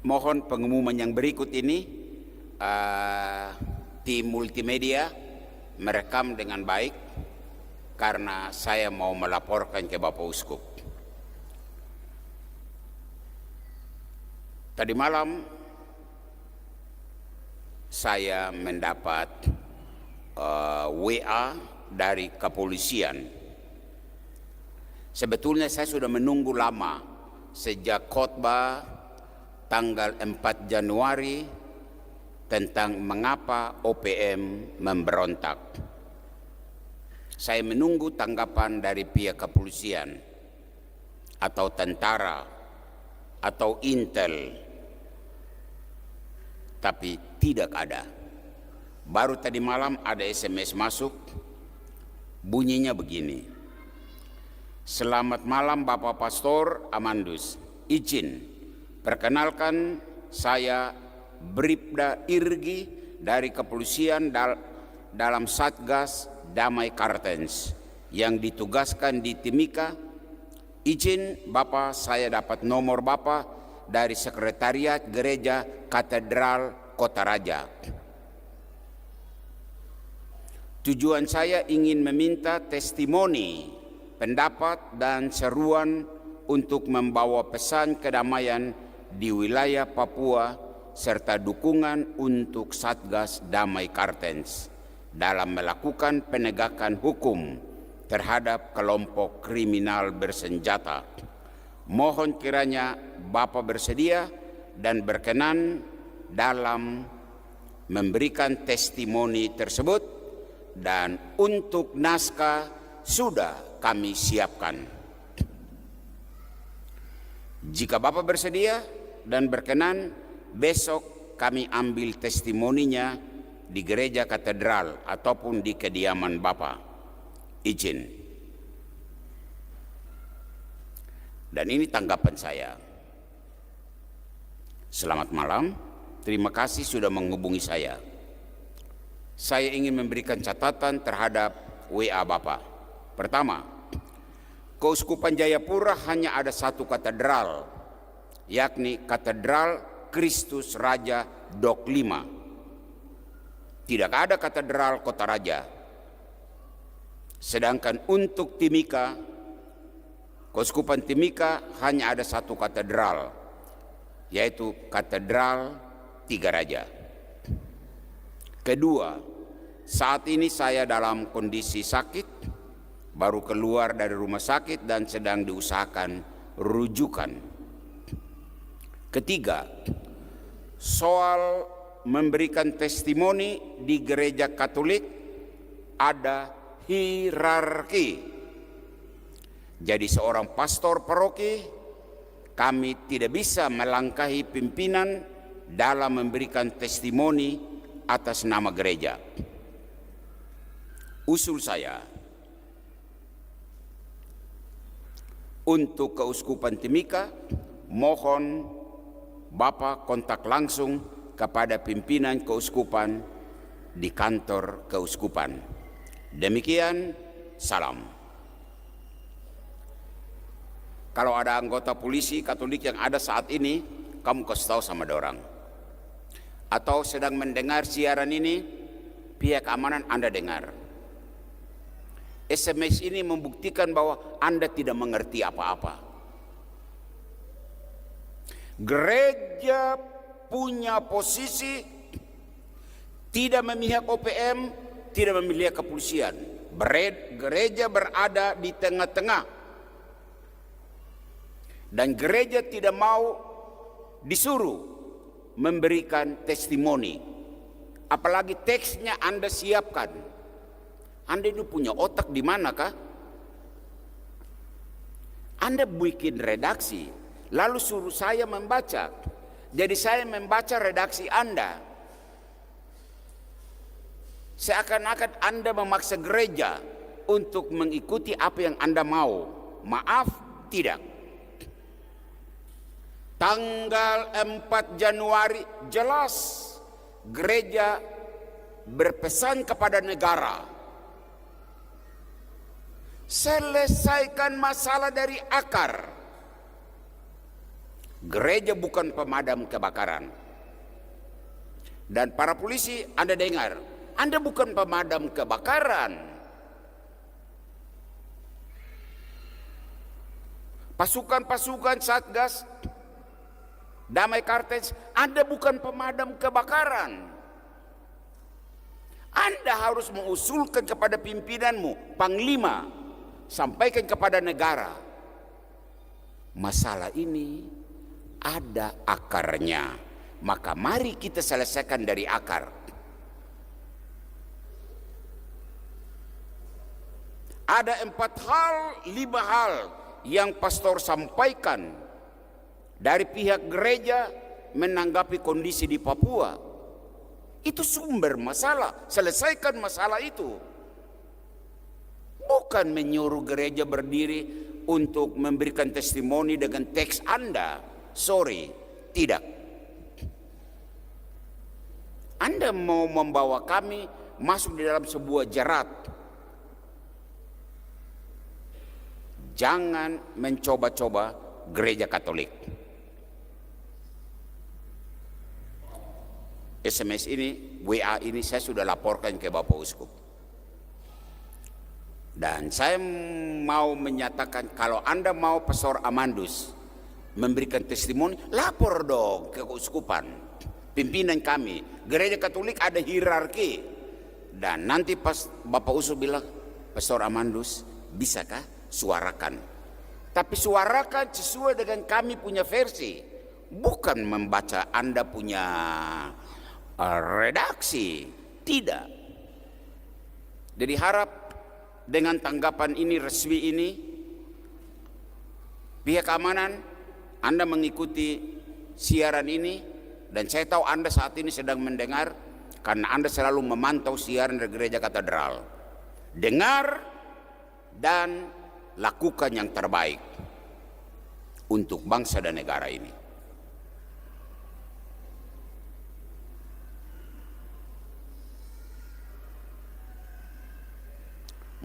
Mohon pengumuman yang berikut ini, tim multimedia merekam dengan baik karena saya mau melaporkan ke Bapak Uskup. Tadi malam saya mendapat WA dari kepolisian. Sebetulnya saya sudah menunggu lama sejak khotbah tanggal 4 Januari tentang mengapa OPM memberontak. Saya menunggu tanggapan dari pihak kepolisian atau tentara atau intel, tapi tidak ada. Baru tadi malam ada SMS masuk, bunyinya begini: "Selamat malam Bapak Pastor Amandus, izin perkenalkan, saya Bribda Irgi dari kepolisian dalam Satgas Damai Kartens yang ditugaskan di Timika. Izin Bapak, saya dapat nomor Bapak dari Sekretariat Gereja Katedral Kota Raja. Tujuan saya ingin meminta testimoni, pendapat dan seruan untuk membawa pesan kedamaian di wilayah Papua serta dukungan untuk Satgas Damai Kartens dalam melakukan penegakan hukum terhadap kelompok kriminal bersenjata. Mohon kiranya Bapak bersedia dan berkenan dalam memberikan testimoni tersebut, dan untuk naskah sudah kami siapkan. Jika Bapak bersedia dan berkenan, besok kami ambil testimoninya di gereja katedral ataupun di kediaman Bapak. Izin." Dan ini tanggapan saya. "Selamat malam, terima kasih sudah menghubungi saya. Saya ingin memberikan catatan terhadap WA Bapak. Pertama, Keuskupan Jayapura hanya ada satu katedral, yakni Katedral Kristus Raja Dok 5. Tidak ada katedral Kota Raja. Sedangkan untuk Timika, Keuskupan Timika hanya ada satu katedral, yaitu Katedral Tiga Raja. Kedua, saat ini saya dalam kondisi sakit, baru keluar dari rumah sakit dan sedang diusahakan rujukan. Ketiga, soal memberikan testimoni di gereja Katolik ada hierarki. Jadi seorang pastor paroki, kami tidak bisa melangkahi pimpinan dalam memberikan testimoni atas nama gereja. Usul saya, untuk Keuskupan Timika, mohon Bapak kontak langsung kepada pimpinan keuskupan di kantor keuskupan. Demikian, salam." Kalau ada anggota polisi Katolik yang ada saat ini, kamu kasih tahu sama dorang. Atau sedang mendengar siaran ini, pihak keamanan Anda dengar. SMS ini membuktikan bahwa Anda tidak mengerti apa-apa. Gereja punya posisi tidak memihak OPM, tidak memihak kepolisian. Gereja berada di tengah-tengah. Dan gereja tidak mau disuruh memberikan testimoni. Apalagi teksnya Anda siapkan. Anda itu punya otak di manakah? Anda bikin redaksi, lalu suruh saya membaca. Jadi saya membaca redaksi Anda. Seakan-akan Anda memaksa gereja untuk mengikuti apa yang Anda mau. Maaf, tidak. Tanggal 4 Januari jelas gereja berpesan kepada negara, selesaikan masalah dari akar. Gereja bukan pemadam kebakaran. Dan para polisi, Anda dengar, Anda bukan pemadam kebakaran. Pasukan-pasukan Satgas Damai Kartens, Anda bukan pemadam kebakaran. Anda harus mengusulkan kepada pimpinanmu, panglima, sampaikan kepada negara. Masalah ini ada akarnya, maka mari kita selesaikan dari akar. Ada 4 hal, 5 hal yang pastor sampaikan dari pihak gereja menanggapi kondisi di Papua. Itu sumber masalah, selesaikan masalah itu. Bukan menyuruh gereja berdiri untuk memberikan testimoni dengan teks Anda. Sorry, tidak. Anda mau membawa kami masuk di dalam sebuah jerat. Jangan mencoba-coba gereja Katolik. SMS ini, WA ini saya sudah laporkan ke Bapak Uskup. Dan saya mau menyatakan kalau Anda mau Pastor Amandus memberikan testimoni, lapor dong ke keuskupan, pimpinan kami. Gereja Katolik ada hierarki. Dan nanti pas Bapak Uskup bilang, Pastor Amandus, bisakah suarakan? Tapi suarakan sesuai dengan kami punya versi. Bukan membaca Anda punya redaksi, tidak. Jadi harap dengan tanggapan ini resmi ini, pihak keamanan, Anda mengikuti siaran ini, dan saya tahu Anda saat ini sedang mendengar karena Anda selalu memantau siaran dari Gereja Katedral. Dengar dan lakukan yang terbaik untuk bangsa dan negara ini.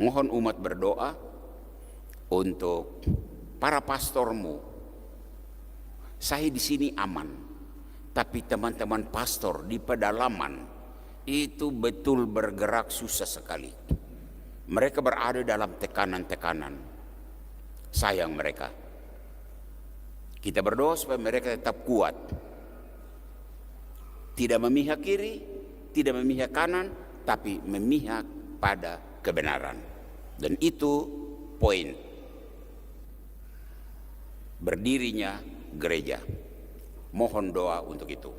Mohon umat berdoa untuk para pastormu. Saya di sini aman, tapi teman-teman pastor di pedalaman itu betul bergerak susah sekali. Mereka berada dalam tekanan-tekanan. Sayang mereka. Kita berdoa supaya mereka tetap kuat. Tidak memihak kiri, tidak memihak kanan, tapi memihak pada kebenaran. Dan itu poin berdirinya gereja. Mohon doa untuk itu.